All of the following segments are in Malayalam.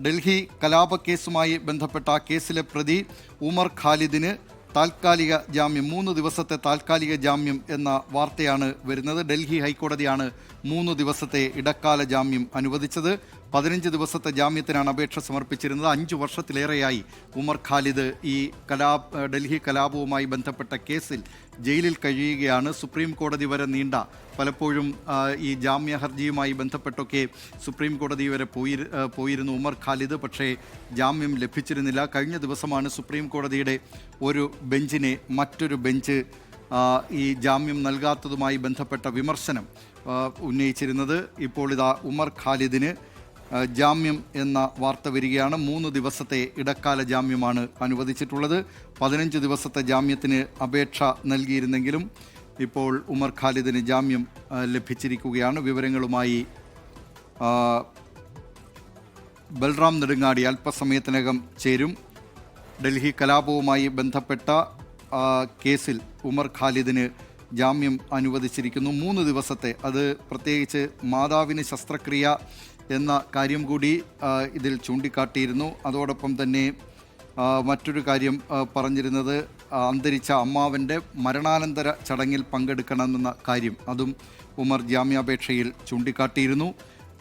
ഡൽഹി കലാപക്കേസുമായി ബന്ധപ്പെട്ട കേസിലെ പ്രതി ഉമർ ഖാലിദിന് താൽക്കാലിക ജാമ്യം 3 ദിവസത്തെ താൽക്കാലിക ജാമ്യം എന്ന വാർത്തയാണ് വരുന്നത്. ഡൽഹി ഹൈക്കോടതിയാണ് 3 ദിവസത്തെ ഇടക്കാല ജാമ്യം അനുവദിച്ചത്. 15 ദിവസത്തെ ജാമ്യത്തിനാണ് അപേക്ഷ സമർപ്പിച്ചിരുന്നത്. 5 വർഷത്തിലേറെയായി ഉമർ ഖാലിദ് ഈ ഡൽഹി കലാപവുമായി ബന്ധപ്പെട്ട കേസിൽ ജയിലിൽ കഴിയുകയാണ്. സുപ്രീം കോടതി വരെ നീണ്ട പലപ്പോഴും ഈ ജാമ്യ ഹർജിയുമായി ബന്ധപ്പെട്ടൊക്കെ സുപ്രീം കോടതി വരെ പോയിരുന്നു ഉമർ ഖാലിദ്. പക്ഷേ ജാമ്യം ലഭിച്ചിരുന്നില്ല. കഴിഞ്ഞ ദിവസമാണ് സുപ്രീം കോടതിയുടെ ഒരു ബെഞ്ചിനെ മറ്റൊരു ബെഞ്ച് ഈ ജാമ്യം നൽകാത്തതുമായി ബന്ധപ്പെട്ട വിമർശനം ഉന്നയിച്ചിരുന്നത്. ഇപ്പോൾ ഇതാ ഉമർ ഖാലിദിന് ജാമ്യം എന്ന വാർത്ത വരികയാണ്. 3 ദിവസത്തെ ഇടക്കാല ജാമ്യമാണ് അനുവദിച്ചിട്ടുള്ളത്. 15 ദിവസത്തെ ജാമ്യത്തിന് അപേക്ഷ നൽകിയിരുന്നെങ്കിലും ഇപ്പോൾ ഉമർ ഖാലിദിന് ജാമ്യം ലഭിച്ചിരിക്കുകയാണ്. വിവരങ്ങളുമായി ബൽറാം നെടുങ്ങാടി അല്പസമയത്തിനകം ചേരും. ഡൽഹി കലാപവുമായി ബന്ധപ്പെട്ട കേസിൽ ഉമർ ഖാലിദിന് ജാമ്യം അനുവദിച്ചിരിക്കുന്നു. 3 ദിവസത്തെ, അത് പ്രത്യേകിച്ച് മാതാവിന് ശസ്ത്രക്രിയ എന്ന കാര്യം കൂടി ഇതിൽ ചൂണ്ടിക്കാട്ടിയിരുന്നു. അതോടൊപ്പം തന്നെ മറ്റൊരു കാര്യം പറഞ്ഞിരുന്നത് അന്തരിച്ച അമ്മാവൻ്റെ മരണാനന്തര ചടങ്ങിൽ പങ്കെടുക്കണമെന്ന കാര്യം, അതും ഉമർ ജാമ്യാപേക്ഷയിൽ ചൂണ്ടിക്കാട്ടിയിരുന്നു.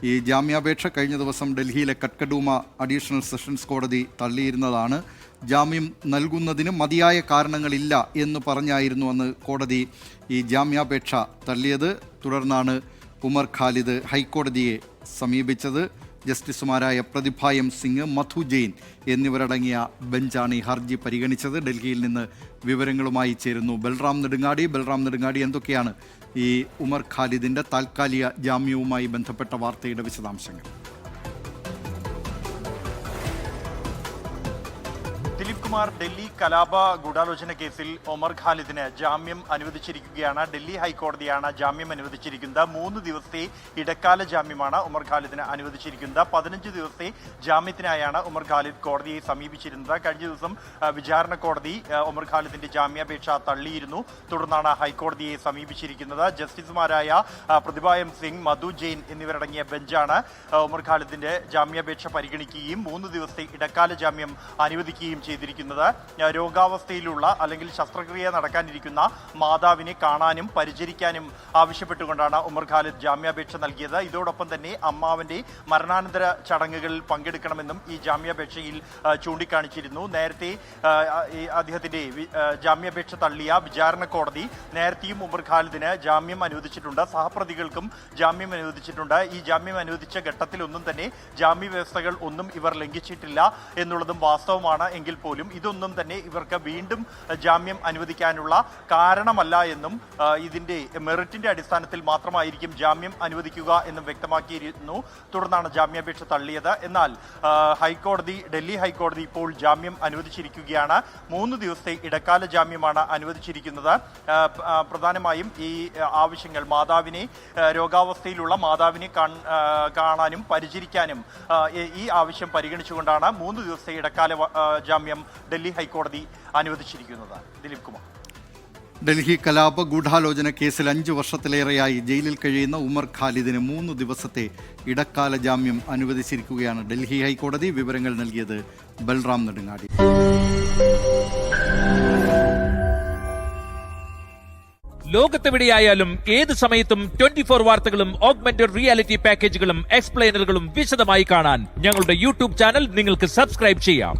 ഈ ജാമ്യാപേക്ഷ കഴിഞ്ഞ ദിവസം ഡൽഹിയിലെ കട്കഡൂമ അഡീഷണൽ സെഷൻസ് കോടതി തള്ളിയിരുന്നതാണ്. ജാമ്യം നൽകുന്നതിന് മതിയായ കാരണങ്ങളില്ല എന്ന് പറഞ്ഞായിരുന്നു അന്ന് കോടതി ഈ ജാമ്യാപേക്ഷ തള്ളിയത്. തുടർന്നാണ് ഉമർ ഖാലിദ് ഹൈക്കോടതിയെ സമീപിച്ചത്. ജസ്റ്റിസുമാരായ പ്രതിഭ എം സിംഗ്, മധു ജെയിൻ എന്നിവരടങ്ങിയ ബെഞ്ചാണ് ഈ ഹർജി പരിഗണിച്ചത്. ഡൽഹിയിൽ നിന്ന് വിവരങ്ങളുമായി ചേരുന്നു ബൽറാം നെടുങ്ങാടി, എന്തൊക്കെയാണ് ഈ ഉമർ ഖാലിദിൻ്റെ താൽക്കാലിക ജാമ്യവുമായി ബന്ധപ്പെട്ട വാർത്തയുടെ വിശദാംശങ്ങൾ? ദിലീപ് കുമാർ, ഡൽഹി കലാപ ഗൂഢാലോചന കേസിൽ ഉമർ ഖാലിദിന് ജാമ്യം അനുവദിച്ചിരിക്കുകയാണ്. ഡൽഹി ഹൈക്കോടതിയാണ് ജാമ്യം അനുവദിച്ചിരിക്കുന്നത്. 3 ദിവസത്തെ ഇടക്കാല ജാമ്യമാണ് ഉമർ ഖാലിദിന് അനുവദിച്ചിരിക്കുന്നത്. 15 ദിവസത്തെ ജാമ്യത്തിനായാണ് ഉമർ ഖാലിദ് കോടതിയെ സമീപിച്ചിരുന്നത്. കഴിഞ്ഞ ദിവസം വിചാരണ കോടതി ഉമർ ഖാലിദിന്റെ ജാമ്യാപേക്ഷ തള്ളിയിരുന്നു. തുടർന്നാണ് ഹൈക്കോടതിയെ സമീപിച്ചിരിക്കുന്നത്. ജസ്റ്റിസുമാരായ പ്രതിഭ എം സിംഗ്, മധു ജെയിൻ എന്നിവരടങ്ങിയ ബെഞ്ചാണ് ഉമർ ഖാലിദിന്റെ ജാമ്യാപേക്ഷ പരിഗണിക്കുകയും 3 ദിവസത്തെ ഇടക്കാല ജാമ്യം അനുവദിക്കുകയും ചെയ്തിരിക്കുന്നത്. രോഗാവസ്ഥയിലുള്ള അല്ലെങ്കിൽ ശസ്ത്രക്രിയ നടക്കാനിരിക്കുന്ന മാതാവിനെ കാണാനും പരിചരിക്കാനും ആവശ്യപ്പെട്ടുകൊണ്ടാണ് ഉമർ ഖാലിദ് ജാമ്യാപേക്ഷ നൽകിയത്. ഇതോടൊപ്പം തന്നെ അമ്മാവന്റെ മരണാനന്തര ചടങ്ങുകളിൽ പങ്കെടുക്കണമെന്നും ഈ ജാമ്യാപേക്ഷയിൽ ചൂണ്ടിക്കാണിച്ചിരുന്നു. നേരത്തെ അദ്ദേഹത്തിന്റെ ജാമ്യാപേക്ഷ തള്ളിയ വിചാരണ കോടതി നേരത്തെയും ഉമർ ഖാലിദിന് ജാമ്യം അനുവദിച്ചിട്ടുണ്ട്. സഹപ്രതികൾക്കും ജാമ്യം അനുവദിച്ചിട്ടുണ്ട്. ഈ ജാമ്യം അനുവദിച്ച ഘട്ടത്തിലൊന്നും തന്നെ ജാമ്യ വ്യവസ്ഥകൾ ഒന്നും ഇവർ ലംഘിച്ചിട്ടില്ല എന്നുള്ളതും വാസ്തവമാണ്. എങ്കിൽ പോലും ഇതൊന്നും തന്നെ ഇവർക്ക് വീണ്ടും ജാമ്യം അനുവദിക്കാനുള്ള കാരണമല്ല എന്നും ഇതിന്റെ മെറിറ്റിന്റെ അടിസ്ഥാനത്തിൽ മാത്രമായിരിക്കും ജാമ്യം അനുവദിക്കുക എന്നും വ്യക്തമാക്കിയിരുന്നു. തുടർന്നാണ് ജാമ്യാപേക്ഷ തള്ളിയത്. എന്നാൽ ഡൽഹി ഹൈക്കോടതി ഇപ്പോൾ ജാമ്യം അനുവദിച്ചിരിക്കുകയാണ്. 3 ദിവസത്തെ ഇടക്കാല ജാമ്യമാണ് അനുവദിച്ചിരിക്കുന്നത്. പ്രധാനമായും ഈ ആവശ്യങ്ങൾ, രോഗാവസ്ഥയിലുള്ള മാതാവിനെ കാണാനും പരിചരിക്കാനും ഈ ആവശ്യം പരിഗണിച്ചുകൊണ്ടാണ് 3 ദിവസത്തെ ഇടക്കാല ജാമ്യം ഡൽഹി ഹൈക്കോടതി അനുവദിച്ചിരിക്കുന്നത്. ദിലീപ് കുമാർ, ഡൽഹി കലാപ ഗൂഢാലോചന കേസിൽ 5 വർഷത്തിലേറെയായി ജയിലിൽ കഴിയുന്ന ഉമർ ഖാലിദിന് 3 ദിവസത്തെ ഇടക്കാല ജാമ്യം അനുവദിച്ചിരിക്കുകയാണ് ഡൽഹി ഹൈക്കോടതി. വിവരങ്ങൾ നൽകിയത് ബൽറാം നെടുങ്ങാടി. ലോകത്തെവിടെയായാലും ഏത് സമയത്തും 24 വാർത്തകളും ഓഗ്മെന്റഡ് റിയാലിറ്റി പാക്കേജുകളും എക്സ്പ്ലെയിനറുകളും വിശദമായി കാണാൻ ഞങ്ങളുടെ യൂട്യൂബ് ചാനൽ നിങ്ങൾക്ക് സബ്സ്ക്രൈബ് ചെയ്യാം.